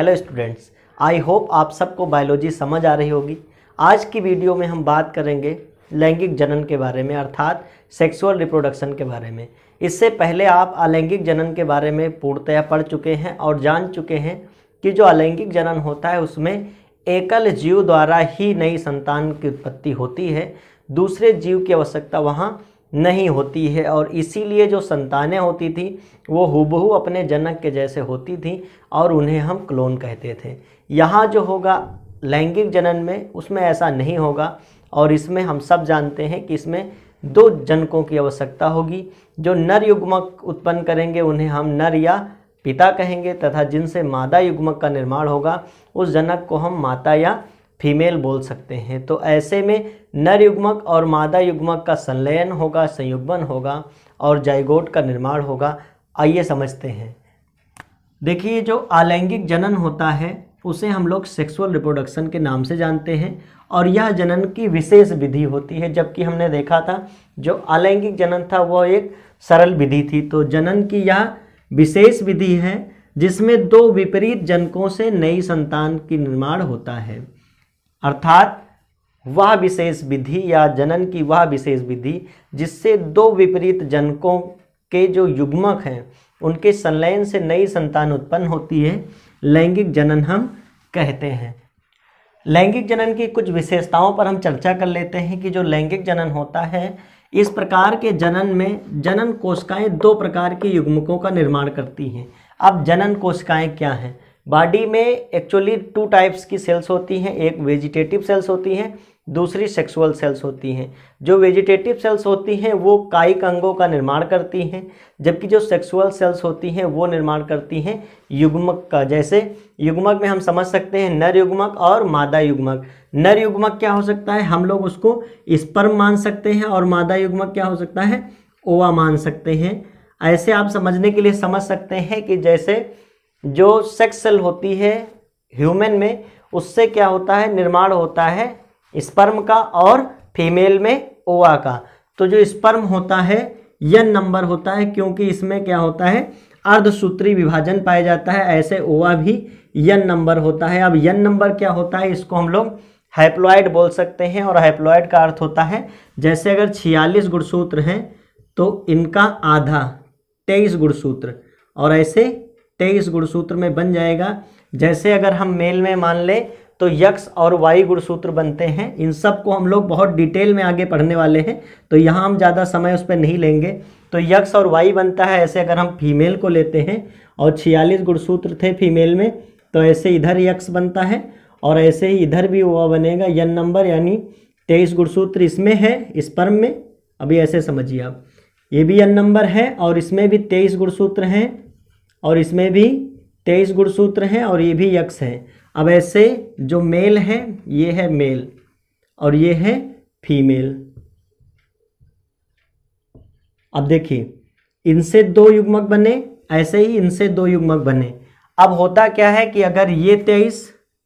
Hello students, I hope आप सबको biology समझ आ रही होगी। आज की वीडियो में हम बात करेंगे लैंगिक जनन के बारे में, अर्थात सेक्सुअल रिप्रोडक्शन के बारे में। इससे पहले आप अलैंगिक जनन के बारे में पूर्णतया पढ़ चुके हैं और जान चुके हैं कि जो अलैंगिक जनन होता है उसमें एकल जीव द्वारा ही नई संतान की उत्पत्ति होती है, दूसरे जीव की आवश्यकता वहाँ नहीं होती है और इसीलिए जो संतानें होती थी वो हूबहू अपने जनक के जैसे होती थी और उन्हें हम क्लोन कहते थे। यहाँ जो होगा लैंगिक जनन में, उसमें ऐसा नहीं होगा और इसमें हम सब जानते हैं कि इसमें दो जनकों की आवश्यकता होगी। जो नर युग्मक उत्पन्न करेंगे उन्हें हम नर या पिता कहेंगे तथा जिनसे मादा युग्मक का निर्माण होगा उस जनक को हम माता या फीमेल बोल सकते हैं। तो ऐसे में नर युग्मक और मादा युग्मक का संलयन होगा, संयुग्मन होगा और जाइगोट का निर्माण होगा। आइए समझते हैं। देखिए, जो अलैंगिक जनन होता है उसे हम लोग सेक्सुअल रिप्रोडक्शन के नाम से जानते हैं और यह जनन की विशेष विधि होती है, जबकि हमने देखा था जो अलैंगिक जनन था वह एक सरल विधि थी। तो जनन की यह विशेष विधि है जिसमें दो विपरीत जनकों से नई संतान की निर्माण होता है, अर्थात वह विशेष विधि या जनन की वह विशेष विधि जिससे दो विपरीत जनकों के जो युग्मक हैं उनके संलयन से नई संतान उत्पन्न होती है, लैंगिक जनन हम कहते हैं। लैंगिक जनन की कुछ विशेषताओं पर हम चर्चा कर लेते हैं कि जो लैंगिक जनन होता है, इस प्रकार के जनन में जनन कोशिकाएं दो प्रकार के युग्मकों का निर्माण करती हैं। अब जनन कोशिकाएं क्या हैं? बॉडी में एक्चुअली टू टाइप्स की सेल्स होती हैं, एक वेजिटेटिव सेल्स होती हैं, दूसरी सेक्सुअल सेल्स होती हैं। जो वेजिटेटिव सेल्स होती हैं वो कायिक अंगों का निर्माण करती हैं, जबकि जो सेक्सुअल सेल्स होती हैं वो निर्माण करती हैं युग्मक का। जैसे युग्मक में हम समझ सकते हैं नर युग्मक और मादा युग्मक। नर युग्मक क्या हो सकता है? हम लोग उसको स्पर्म मान सकते हैं और मादा युग्मक क्या हो सकता है? ओवा मान सकते हैं। ऐसे आप समझने के लिए समझ सकते हैं कि जैसे जो सेक्स सेल होती है ह्यूमन में, उससे क्या होता है? निर्माण होता है स्पर्म का और फीमेल में ओवा का। तो जो स्पर्म होता है यन नंबर होता है क्योंकि इसमें क्या होता है? अर्धसूत्री विभाजन पाया जाता है। ऐसे ओवा भी यन नंबर होता है। अब यन नंबर क्या होता है? इसको हम लोग हैप्लॉइड बोल सकते हैं और हैप्लॉइड का अर्थ होता है जैसे अगर 46 गुणसूत्र हैं तो इनका आधा 23 गुणसूत्र, और ऐसे 23 गुणसूत्र में बन जाएगा। जैसे अगर हम मेल में मान लें तो यक्स और वाई गुणसूत्र बनते हैं। इन सब को हम लोग बहुत डिटेल में आगे पढ़ने वाले हैं तो यहाँ हम ज़्यादा समय उस पर नहीं लेंगे। तो यक्स और वाई बनता है। ऐसे अगर हम फीमेल को लेते हैं और 46 गुणसूत्र थे फीमेल में, तो ऐसे इधर यक्स बनता है और ऐसे ही इधर भी वो बनेगा यन नंबर, यानी 23 गुणसूत्र इसमें है स्पर्म में। अभी ऐसे समझिए आप, ये भी यन नंबर है और इसमें भी 23 गुणसूत्र हैं और इसमें भी 23 गुणसूत्र हैं और ये भी यक्स है। अब ऐसे जो मेल है ये है मेल और ये है फीमेल। अब देखिए, इनसे दो युग्मक बने, ऐसे ही इनसे दो युग्मक बने। अब होता क्या है कि अगर ये 23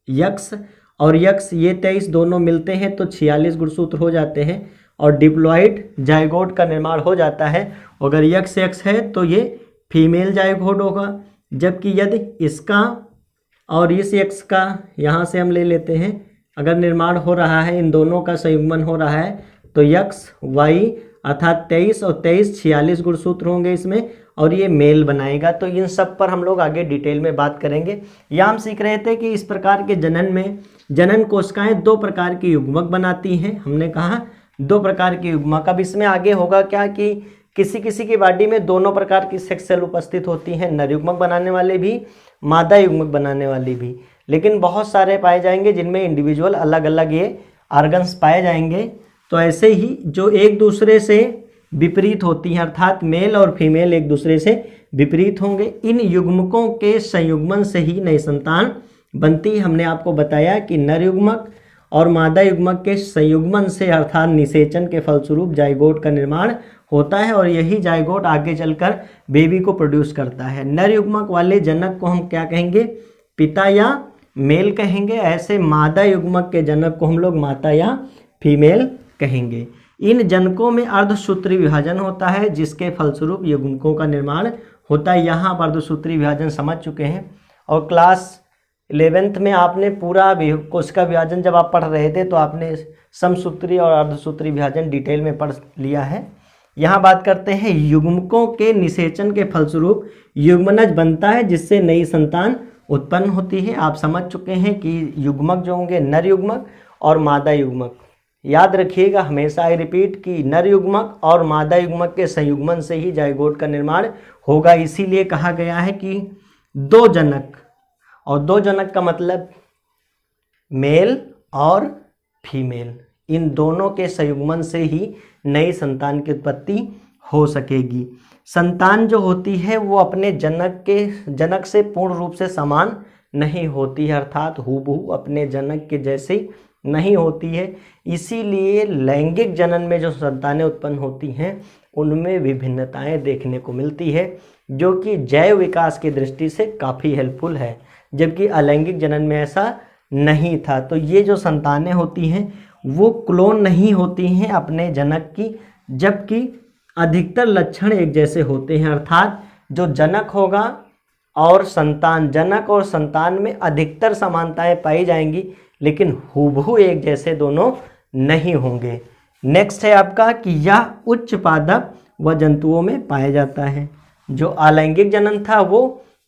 यक्स और यक्स ये 23 दोनों मिलते हैं तो 46 गुणसूत्र हो जाते हैं और डिप्लॉइड जाइगोट का निर्माण हो जाता है। अगर यक्स यक्स है तो ये फीमेल जाइगोट होगा, जबकि यदि इसका और इस यक्स का यहाँ से हम ले लेते हैं, अगर निर्माण हो रहा है, इन दोनों का संयुग्मन हो रहा है तो यक्स वाई अर्थात 23 और 23 46 गुणसूत्र होंगे इसमें और ये मेल बनाएगा। तो इन सब पर हम लोग आगे डिटेल में बात करेंगे। यहाँ हम सीख रहे थे कि इस प्रकार के जनन में जनन कोशिकाएं दो प्रकार की युग्मक बनाती हैं। हमने कहा दो प्रकार की युग्मक। अब इसमें आगे होगा क्या कि किसी किसी की बॉडी में दोनों प्रकार की सेक्स सेल उपस्थित होती हैं, नर युग्मक बनाने वाले भी, मादा युग्मक बनाने वाली भी। लेकिन बहुत सारे पाए जाएंगे जिनमें इंडिविजुअल अलग अलग ये ऑर्गन्स पाए जाएंगे। तो ऐसे ही जो एक दूसरे से विपरीत होती हैं, अर्थात मेल और फीमेल एक दूसरे से विपरीत होंगे, इन युग्मकों के संयुग्मन से ही नई संतान बनती है। हमने आपको बताया कि नर युग्मक और मादा युग्मक के संयुग्मन से अर्थात निषेचन के फलस्वरूप जाइगोट का निर्माण होता है और यही जाइगोट आगे चलकर बेबी को प्रोड्यूस करता है। नर युग्मक वाले जनक को हम क्या कहेंगे? पिता या मेल कहेंगे। ऐसे मादा युग्मक के जनक को हम लोग माता या फीमेल कहेंगे। इन जनकों में अर्धसूत्री विभाजन होता है जिसके फलस्वरूप युग्मकों का निर्माण होता है। यहाँ आप अर्धसूत्री विभाजन समझ चुके हैं और क्लास 11th में आपने पूरा कोशिका विभाजन जब आप पढ़ रहे थे तो आपने समसूत्री और अर्धसूत्री विभाजन डिटेल में पढ़ लिया है। यहाँ बात करते हैं युग्मकों के निषेचन के फलस्वरूप युग्मनज बनता है जिससे नई संतान उत्पन्न होती है। आप समझ चुके हैं कि युग्मक जो होंगे नर युग्मक और मादा युग्मक। याद रखिएगा हमेशा, आई रिपीट, कि नर युग्मक और मादा युग्मक के संयुग्मन से ही जाइगोट का निर्माण होगा। इसीलिए कहा गया है कि दो जनक, और दो जनक का मतलब मेल और फीमेल, इन दोनों के संयुग्मन से ही नई संतान की उत्पत्ति हो सकेगी। संतान जो होती है वो अपने जनक से पूर्ण रूप से समान नहीं होती है, अर्थात हूबहू अपने जनक के जैसे नहीं होती है। इसीलिए लैंगिक जनन में जो संतानें उत्पन्न होती हैं उनमें विभिन्नताएं देखने को मिलती है, जो कि जैव विकास की दृष्टि से काफ़ी हेल्पफुल है, जबकि अलैंगिक जनन में ऐसा नहीं था। तो ये जो संतानें होती हैं वो क्लोन नहीं होती हैं अपने जनक की, जबकि अधिकतर लक्षण एक जैसे होते हैं, अर्थात जो जनक होगा और संतान, जनक और संतान में अधिकतर समानताएं पाई जाएंगी, लेकिन हूबहू एक जैसे दोनों नहीं होंगे। नेक्स्ट है आपका कि यह उच्च पादप व जंतुओं में पाया जाता है। जो अलैंगिक जनन था वो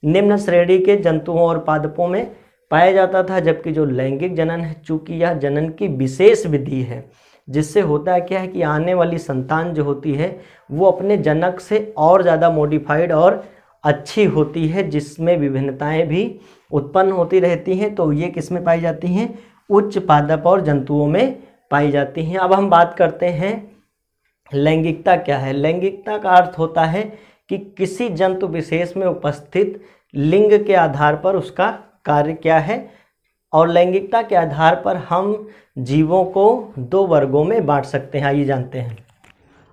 निम्न श्रेणी के जंतुओं और पादपों में पाया जाता था, जबकि जो लैंगिक जनन है, चूंकि यह जनन की विशेष विधि है, जिससे होता है क्या है कि आने वाली संतान जो होती है वो अपने जनक से और ज़्यादा मॉडिफाइड और अच्छी होती है, जिसमें विभिन्नताएं भी उत्पन्न होती रहती हैं। तो ये किस में पाई जाती हैं? उच्च पादप और जंतुओं में पाई जाती हैं। अब हम बात करते हैं लैंगिकता क्या है। लैंगिकता का अर्थ होता है कि किसी जंतु विशेष में उपस्थित लिंग के आधार पर उसका कार्य क्या है, और लैंगिकता के आधार पर हम जीवों को दो वर्गों में बांट सकते हैं, आइए जानते हैं।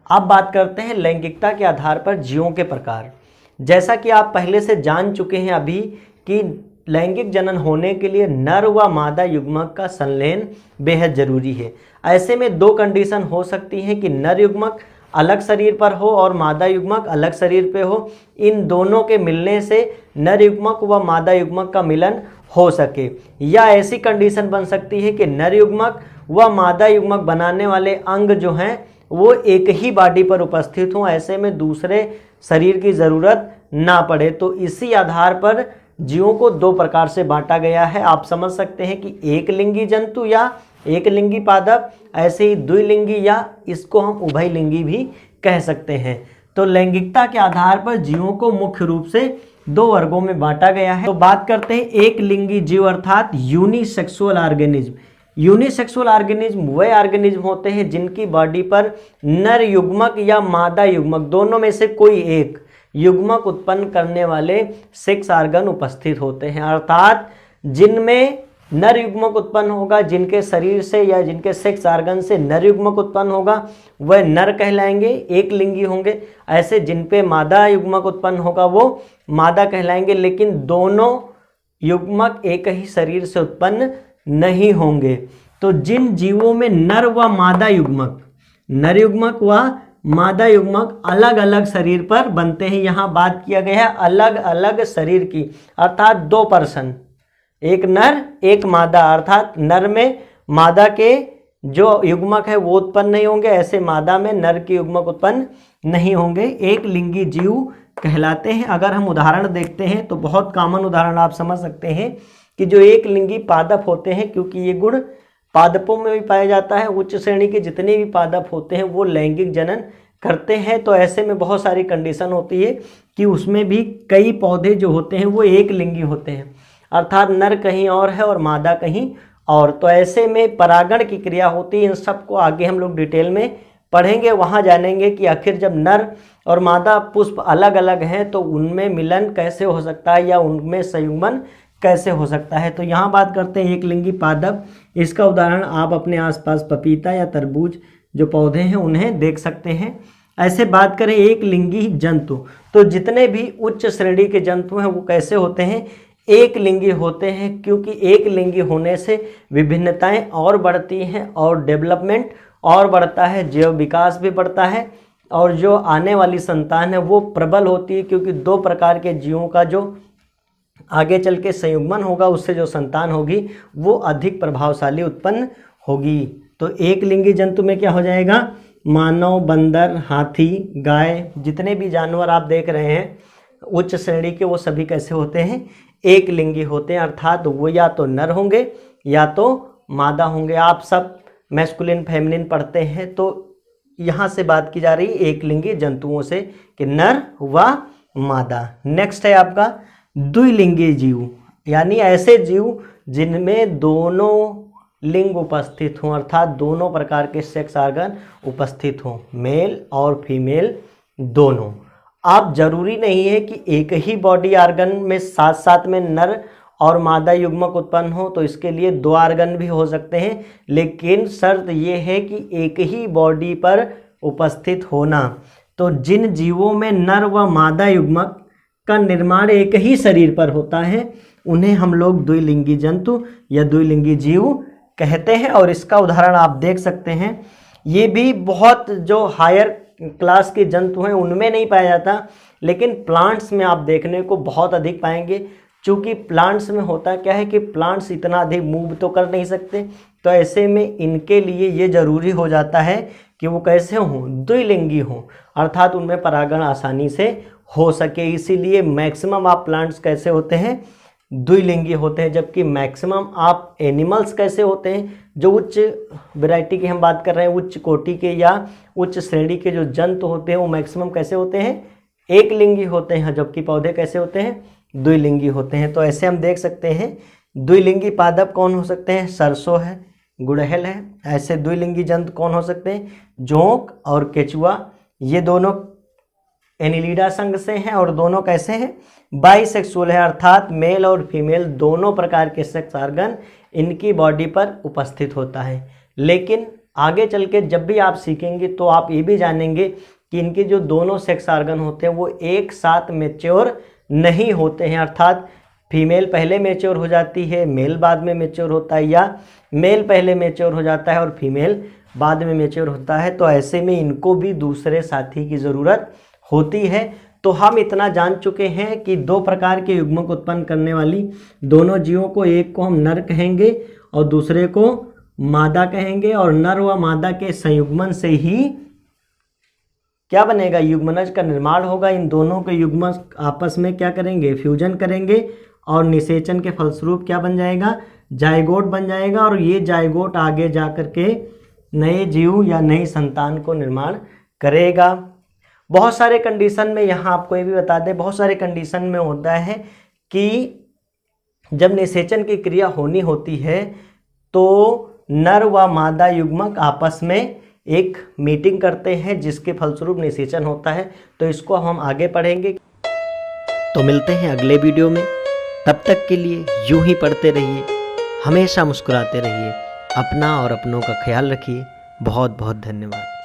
अब बात करते हैं लैंगिकता के आधार पर जीवों के प्रकार। जैसा कि आप पहले से जान चुके हैं अभी कि लैंगिक जनन होने के लिए नर व मादा युग्मक का संलयन बेहद जरूरी है। ऐसे में दो कंडीशन हो सकती हैं कि नर युग्मक अलग शरीर पर हो और मादा युग्मक अलग शरीर पे हो। इन दोनों के मिलने से नर युग्मक व मादा युग्मक का मिलन हो सके, या ऐसी कंडीशन बन सकती है कि नर युग्मक व मादा युग्मक बनाने वाले अंग जो हैं वो एक ही बॉडी पर उपस्थित हों, ऐसे में दूसरे शरीर की ज़रूरत ना पड़े। तो इसी आधार पर जीवों को दो प्रकार से बांटा गया है। आप समझ सकते हैं कि एक लिंगी जंतु या एक लिंगी पादप, ऐसे ही द्विलिंगी या इसको हम उभयलिंगी भी कह सकते हैं। तो लैंगिकता के आधार पर जीवों को मुख्य रूप से दो वर्गों में बांटा गया है। तो बात करते हैं एक लिंगी जीव अर्थात यूनिसेक्सुअल ऑर्गेनिज्म। यूनिसेक्सुअल ऑर्गेनिज्म वे ऑर्गेनिज्म होते हैं जिनकी बॉडी पर नर युग्मक या मादा युग्मक दोनों में से कोई एक युग्मक उत्पन्न करने वाले सेक्स ऑर्गन उपस्थित होते हैं, अर्थात जिनमें नर युग्मक उत्पन्न होगा, जिनके शरीर से या जिनके सेक्स ऑर्गन से नर युग्मक उत्पन्न होगा वह नर कहलाएंगे, एक लिंगी होंगे। ऐसे जिन पे मादा युग्मक उत्पन्न होगा वो मादा कहलाएंगे, लेकिन दोनों युग्मक एक ही शरीर से उत्पन्न नहीं होंगे। तो जिन जीवों में नर व मादा युग्मक, नर युग्मक व मादा युग्मक अलग अलग शरीर पर बनते हैं, यहाँ बात किया गया है अलग अलग शरीर की, अर्थात दो पर्सन, एक नर एक मादा, अर्थात नर में मादा के जो युग्मक है वो उत्पन्न नहीं होंगे, ऐसे मादा में नर के युग्मक उत्पन्न नहीं होंगे, एक लिंगी जीव कहलाते हैं। अगर हम उदाहरण देखते हैं तो बहुत कॉमन उदाहरण आप समझ सकते हैं कि जो एक लिंगी पादप होते हैं, क्योंकि ये गुण पादपों में भी पाया जाता है, उच्च श्रेणी के जितने भी पादप होते हैं वो लैंगिक जनन करते हैं। तो ऐसे में बहुत सारी कंडीशन होती है कि उसमें भी कई पौधे जो होते हैं वो एक लिंगी होते हैं, अर्थात नर कहीं और है और मादा कहीं और। तो ऐसे में परागण की क्रिया होती है। इन सब को आगे हम लोग डिटेल में पढ़ेंगे, वहाँ जानेंगे कि आखिर जब नर और मादा पुष्प अलग अलग हैं तो उनमें मिलन कैसे हो सकता है या उनमें संयुग्मन कैसे हो सकता है। तो यहाँ बात करते हैं एक लिंगी पादप। इसका उदाहरण आप अपने आसपास पपीता या तरबूज जो पौधे हैं उन्हें देख सकते हैं। ऐसे बात करें एक लिंगी जंतु, तो जितने भी उच्च श्रेणी के जंतु हैं वो कैसे होते हैं? एक लिंगी होते हैं, क्योंकि एक लिंगी होने से विभिन्नताएं और बढ़ती हैं और डेवलपमेंट और बढ़ता है, जैव विकास भी बढ़ता है और जो आने वाली संतान है वो प्रबल होती है, क्योंकि दो प्रकार के जीवों का जो आगे चल के संयुग्मन होगा, उससे जो संतान होगी वो अधिक प्रभावशाली उत्पन्न होगी। तो एक लिंगी जंतु में क्या हो जाएगा, मानव, बंदर, हाथी, गाय, जितने भी जानवर आप देख रहे हैं उच्च श्रेणी के, वो सभी कैसे होते हैं, एक लिंगी होते हैं, अर्थात वो या तो नर होंगे या तो मादा होंगे। आप सब मैस्कुलिन फेमिनिन पढ़ते हैं, तो यहाँ से बात की जा रही है एक लिंगी जंतुओं से कि नर व मादा। नेक्स्ट है आपका द्विलिंगी जीव, यानी ऐसे जीव जिनमें दोनों लिंग उपस्थित हों, अर्थात दोनों प्रकार के सेक्स ऑर्गन उपस्थित हों, मेल और फीमेल दोनों। आप जरूरी नहीं है कि एक ही बॉडी ऑर्गन में साथ साथ में नर और मादा युग्मक उत्पन्न हो, तो इसके लिए 2 ऑर्गन भी हो सकते हैं, लेकिन शर्त ये है कि एक ही बॉडी पर उपस्थित होना। तो जिन जीवों में नर व मादा युग्मक का निर्माण एक ही शरीर पर होता है उन्हें हम लोग द्विलिंगी जंतु या द्विलिंगी जीव कहते हैं। और इसका उदाहरण आप देख सकते हैं, ये भी बहुत जो हायर क्लास के जंतु हैं उनमें नहीं पाया जाता, लेकिन प्लांट्स में आप देखने को बहुत अधिक पाएंगे। चूँकि प्लांट्स में होता क्या है कि प्लांट्स इतना अधिक मूव तो कर नहीं सकते, तो ऐसे में इनके लिए ये जरूरी हो जाता है कि वो कैसे हों, द्विलिंगी हों, अर्थात उनमें परागण आसानी से हो सके। इसीलिए मैक्सिमम आप प्लांट्स कैसे होते हैं, द्विलिंगी होते हैं, जबकि मैक्सिमम आप एनिमल्स कैसे होते हैं, जो उच्च वैरायटी की हम बात कर रहे हैं, उच्च कोटि के या उच्च श्रेणी के जो जंतु होते हैं वो मैक्सिमम कैसे होते हैं, एक लिंगी होते हैं, जबकि पौधे कैसे होते हैं, द्विलिंगी होते हैं। तो ऐसे हम देख सकते हैं द्विलिंगी पादप कौन हो सकते हैं, सरसों है, गुड़हल है। ऐसे द्विलिंगी जंतु कौन हो सकते हैं, जोंक और केचुआ, ये दोनों एनिलिडा संघ से हैं और दोनों कैसे हैं, बाइसेक्सुअल है, अर्थात मेल और फीमेल दोनों प्रकार के सेक्स ऑर्गन इनकी बॉडी पर उपस्थित होता है। लेकिन आगे चल के जब भी आप सीखेंगे तो आप ये भी जानेंगे कि इनके जो दोनों सेक्स ऑर्गन होते हैं वो एक साथ मैच्योर नहीं होते हैं, अर्थात फीमेल पहले मैच्योर हो जाती है, मेल बाद में मैच्योर होता है, या मेल पहले मैच्योर हो जाता है और फीमेल बाद में मैच्योर होता है। तो ऐसे में इनको भी दूसरे साथी की ज़रूरत होती है। तो हम इतना जान चुके हैं कि 2 प्रकार के युग्मक उत्पन्न करने वाली दोनों जीवों को, एक को हम नर कहेंगे और दूसरे को मादा कहेंगे, और नर व मादा के संयुग्मन से ही क्या बनेगा, युग्मनज का निर्माण होगा। इन दोनों के युग्मक आपस में क्या करेंगे, फ्यूजन करेंगे, और निषेचन के फलस्वरूप क्या बन जाएगा, जाइगोट बन जाएगा, और ये जाइगोट आगे जा कर के नए जीव या नई संतान को निर्माण करेगा। बहुत सारे कंडीशन में, यहाँ आपको ये भी बता दें, बहुत सारे कंडीशन में होता है कि जब निषेचन की क्रिया होनी होती है तो नर व मादा युग्मक आपस में एक मीटिंग करते हैं जिसके फलस्वरूप निषेचन होता है। तो इसको हम आगे पढ़ेंगे। तो मिलते हैं अगले वीडियो में, तब तक के लिए यूं ही पढ़ते रहिए, हमेशा मुस्कुराते रहिए, अपना और अपनों का ख्याल रखिए। बहुत बहुत धन्यवाद।